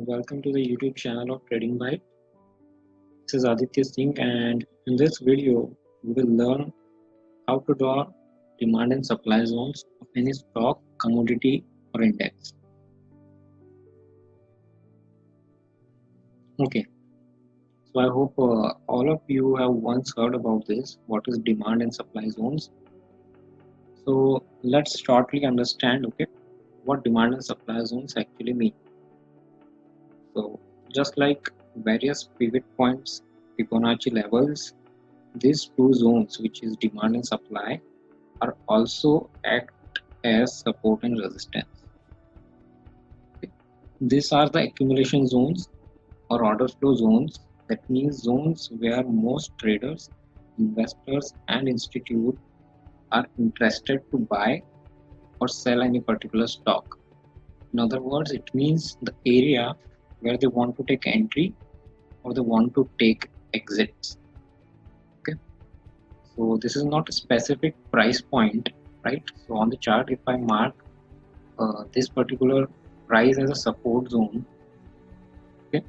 and welcome to the YouTube channel of Trading Byte. This is Aditya Singh, and in this video, we will learn how to draw demand and supply zones of any stock, commodity, or index. Okay, so I hope all of you have once heard about this. What is demand and supply zones? So let's shortly understand, what demand and supply zones actually mean. So just like various pivot points, Fibonacci levels, these two zones, which is demand and supply, are also act as support and resistance. These are the accumulation zones or order flow zones. That means zones where most traders, investors, and institutes are interested to buy or sell any particular stock. In other words, it means the area where they want to take entry or they want to take exits. Okay, so this is not a specific price point, right? So on the chart, if I mark this particular price as a support zone, okay,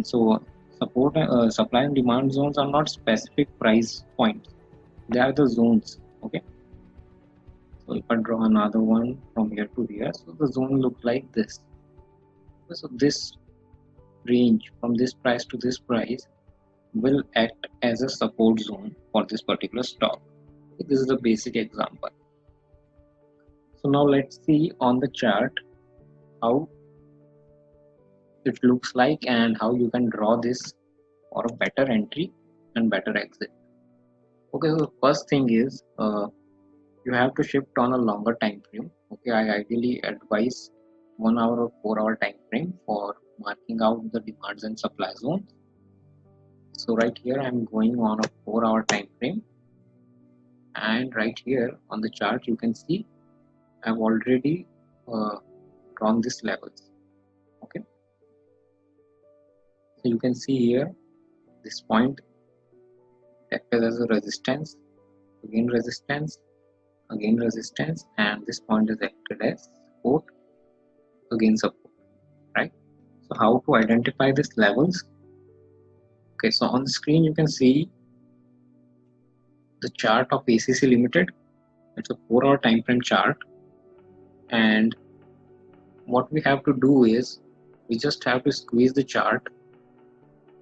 so support supply and demand zones are not specific price points, they are the zones. Okay, so if I draw another one from here to here, so the zone looks like this. So this range from this price to this price will act as a support zone for this particular stock. This is the basic example. So now let's see on the chart how it looks like and how you can draw this for a better entry and better exit. Okay, so the first thing is you have to shift on a longer time frame. Okay, I ideally advise 1 hour or 4 hour time frame for marking out the demands and supply zones. So right here I'm going on a 4 hour time frame, and right here on the chart you can see I've already drawn these levels. Okay, so you can see here this point acted as a resistance, again resistance, again resistance, and this point is acted as support, again support, right? So how to identify these levels? Okay, so on the screen you can see the chart of ACC Limited. It's a 4 hour time frame chart, and what we have to do is we just have to squeeze the chart,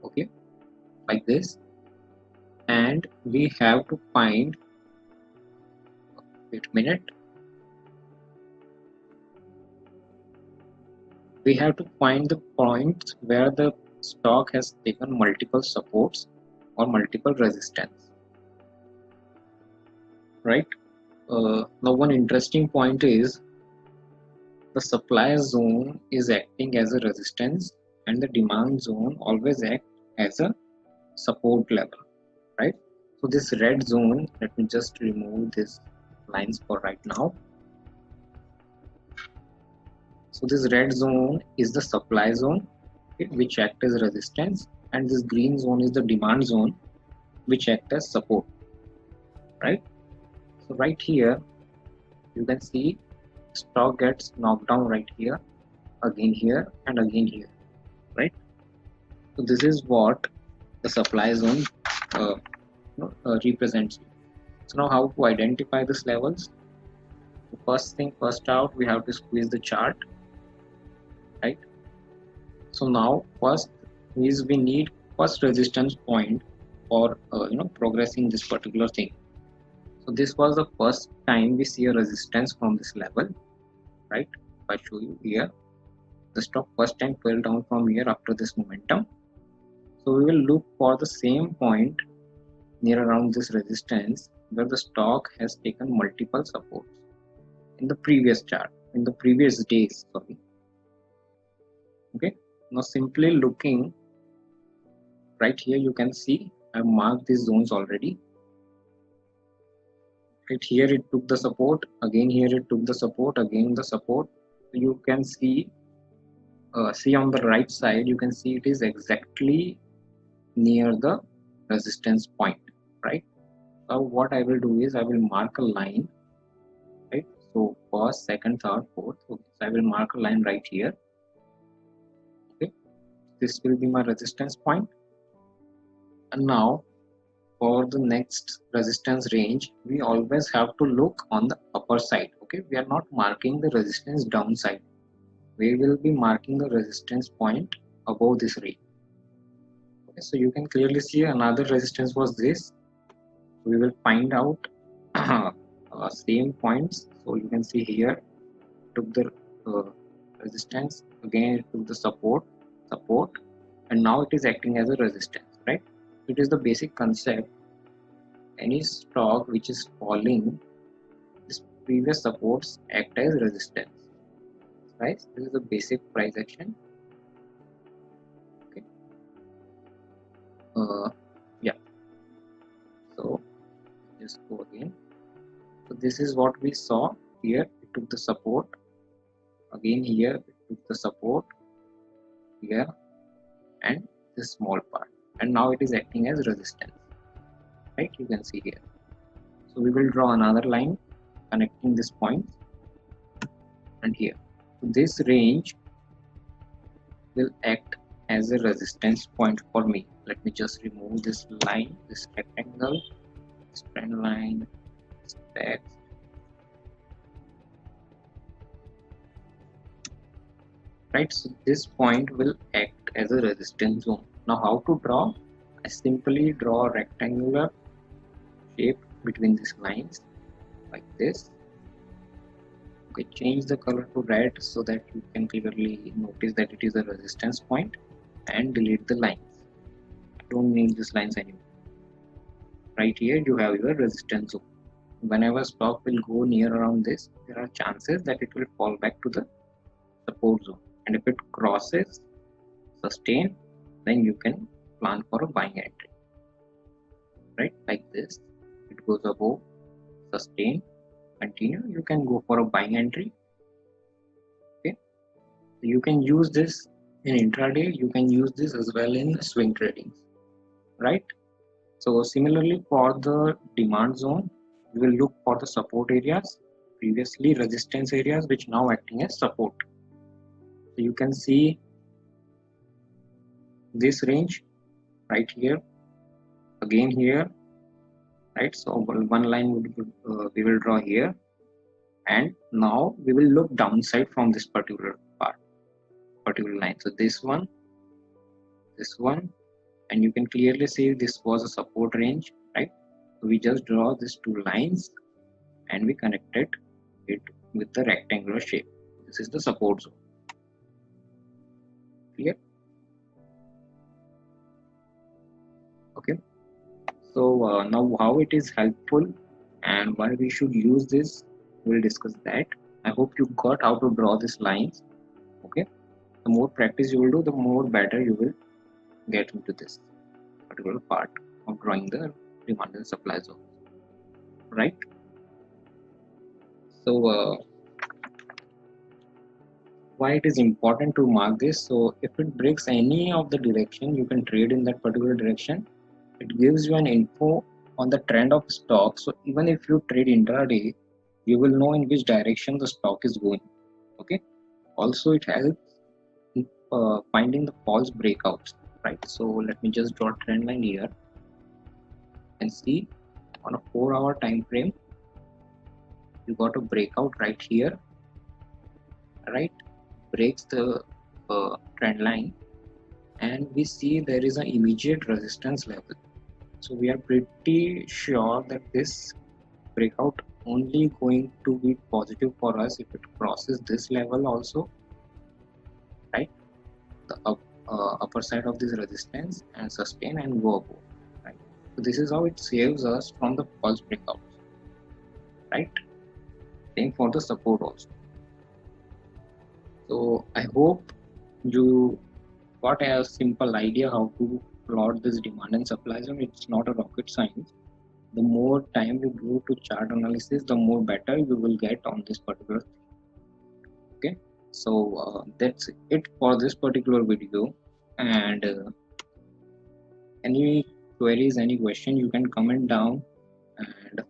okay, like this, and we have to find, wait a minute, we have to find the points where the stock has taken multiple supports or multiple resistance, right? Now one interesting point is the supply zone is acting as a resistance and the demand zone always acts as a support level, right? So this red zone, let me just remove these lines for right now. So this red zone is the supply zone, okay, which acts as resistance, and this green zone is the demand zone, which acts as support, right? So right here you can see stock gets knocked down right here, again here, and again here, right? So this is what the supply zone represents. So now how to identify these levels? The first thing, first out, we have to squeeze the chart, right? So now first is we need first resistance point for progressing this particular thing. So this was the first time we see a resistance from this level, right? If I show you here, the stock first time fell down from here after this momentum. So we will look for the same point near around this resistance where the stock has taken multiple supports in the previous chart, in the previous days, sorry. Okay, now simply looking right here, you can see I've marked these zones already. Right here it took the support, again here it took the support, again the support. You can see on the right side, you can see it is exactly near the resistance point, right? So what I will do is I will mark a line, right? So first, second, third, fourth. Okay, so I will mark a line right here. Okay, this will be my resistance point. And now for the next resistance range, we always have to look on the upper side. Okay, we are not marking the resistance downside, we will be marking the resistance point above this range. Okay, so you can clearly see another resistance was this. We will find out same points. So you can see here took the resistance, again it took the support, and now it is acting as a resistance, right? It is the basic concept. Any stock which is falling, this previous supports act as resistance, right? This is the basic price action. Okay. Yeah, so just go again. So this is what we saw here. It took the support, again here it took the support here, and this small part, and now it is acting as resistance, right? You can see here. So we will draw another line connecting this point and here. So this range will act as a resistance point for me. Let me just remove this line, this rectangle, this trend line, this text. Right, so this point will act as a resistance zone. Now how to draw? I simply draw a rectangular shape between these lines like this. Okay, change the color to red so that you can clearly notice that it is a resistance point, and delete the lines. Don't need these lines anymore. Right here you have your resistance zone. Whenever stock will go near around this, there are chances that it will fall back to the support zone, and if it crosses sustain, then you can plan for a buying entry, right? Like this, it goes above sustain, continue, you can go for a buying entry. Okay, you can use this in intraday, you can use this as well in swing trading, right? So similarly for the demand zone, we will look for the support areas, previously resistance areas, which now acting as support. So you can see this range right here, again here, right? So one line would we will draw here, and now we will look downside from this particular line. So this one, and you can clearly see this was a support range, right? So we just draw these two lines and we connected it with the rectangular shape. This is the support zone. Clear? Okay, so now how it is helpful and why we should use this, we'll discuss that. I hope you got how to draw these lines. Okay, the more practice you will do, the more better you will get into this particular part of drawing the demand and supply zone, right? So why it is important to mark this? So if it breaks any of the direction, you can trade in that particular direction. It gives you an info on the trend of stock. So even if you trade intraday, you will know in which direction the stock is going. Okay, also it helps in finding the false breakouts, right? So let me just draw a trend line here and see on a 4-hour time frame you got a breakout right here, right? Breaks the trend line, and we see there is an immediate resistance level. So we are pretty sure that this breakout only going to be positive for us if it crosses this level also, right? The upper side of this resistance and sustain and go above, right? So this is how it saves us from the false breakouts, right? Same for the support also. So I hope you got a simple idea how to plot this demand and supply zone. It's not a rocket science. The more time you go to chart analysis, the more better you will get on this particular thing. Okay, so that's it for this particular video, and any queries, any question, you can comment down. And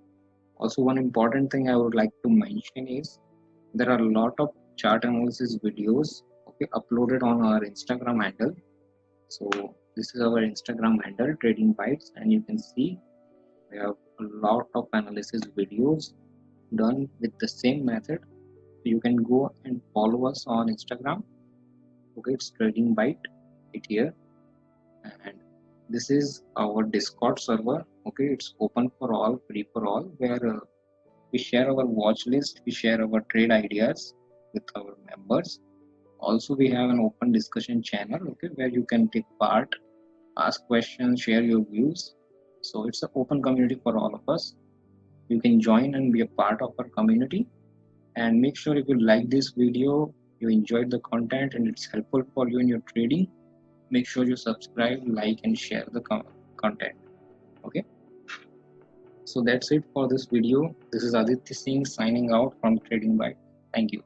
also one important thing I would like to mention is there are a lot of chart analysis videos, okay, uploaded on our Instagram handle. So this is our Instagram handle, Trading Bytes, and you can see we have a lot of analysis videos done with the same method. You can go and follow us on Instagram. Okay, it's Trading Byte it here, and this is our Discord server. Okay, it's open for all, free for all, where we share our watch list, we share our trade ideas with our members. Also, we have an open discussion channel, okay, where you can take part, ask questions, share your views. So it's an open community for all of us. You can join and be a part of our community. And make sure if you like this video, you enjoyed the content and it's helpful for you in your trading, make sure you subscribe, like, and share the content. Okay, so that's it for this video. This is Aditya Singh signing out from Trading Byte. Thank you.